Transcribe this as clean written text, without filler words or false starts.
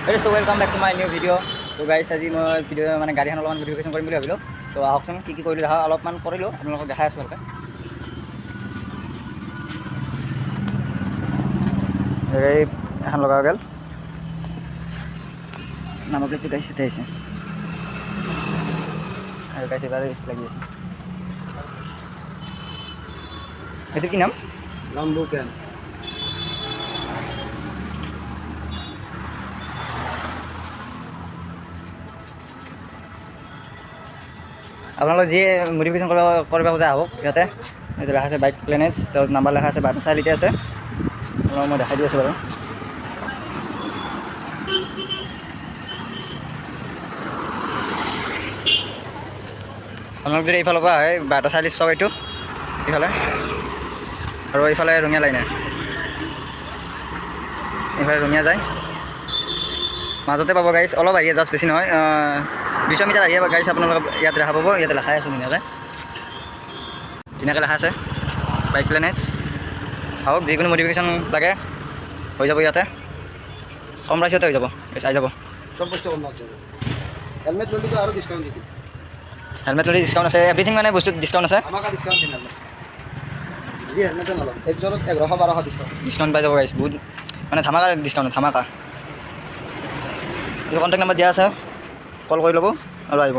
So welcome back to my new video. So guys, আজি মই video মানে গাড়ীখন অলপমান মডিফিকেশ্যন কৰিম বুলি ভাবিলোঁ। তো আহকচোন কি কৰিলোঁ দেখা অলপমান কৰিলোঁ আপোনালোকক দেখাই আছোঁ ভালকৈ। এই এখন লগা গ'ল নাম্বাৰ প্লেটটো গাইছে আহিছে আৰু গাইছে এবাৰ লাগি আছে। এইটো কি নাম? লাম্বোকেন। আপোনালোক যি মডিফিকেশ্যন কৰিব খোজা আহক ইয়াতে। এইটো লেখা আছে বাইক প্লেনেটছ, তাৰ নাম্বাৰ লেখা আছে 42 আছে। আপোনালোক মই দেখাই দি আছোঁ বাৰু। আপোনালোক যদি এইফালৰ পৰা হয় 42 চক এইটো এইফালে, আৰু এইফালে ৰঙীয়া লাইনে, এইফালে ৰঙীয়া যায় মাজতে পাব গাইছ। অলপ আহিয়ে জাষ্ট বেছি নহয়, 200 মিটাৰ আহিয়ে গাইছ আপোনালোক ইয়াত দেখা পাব। ইয়াতে লেখাই আছে ধুনীয়াকৈ লেখা আছে বাইক প্লেনেটছ। আহক, যিকোনো মডিফিকেশ্যন লাগে হৈ যাব ইয়াতে, কম প্ৰাইচতে হৈ যাব, চাই যাব। সব বস্তু কম দাম যাব। হেলমেট ললিতো আৰু ডিসকাউন্ট দিবি। হেলমেট ল'লে ডিছকাউণ্ট আছে, এভৰিথিং মানে বস্তুত ডিছকাউণ্ট আছে। আমাকে ডিসকাউন্ট দিন হেলমেট। যি হেলমেট নল'ব একজোৰত 1100-1200 ডিসকাউন্ট। ডিছকাউণ্ট পাই যাব গাইছ, বহুত মানে ধামাকা ডিছকাউণ্ট, ধামাকা। এইটো কণ্টেক্ট নাম্বাৰ দিয়া আছে, কল কৰি ল'ব আৰু আহিব।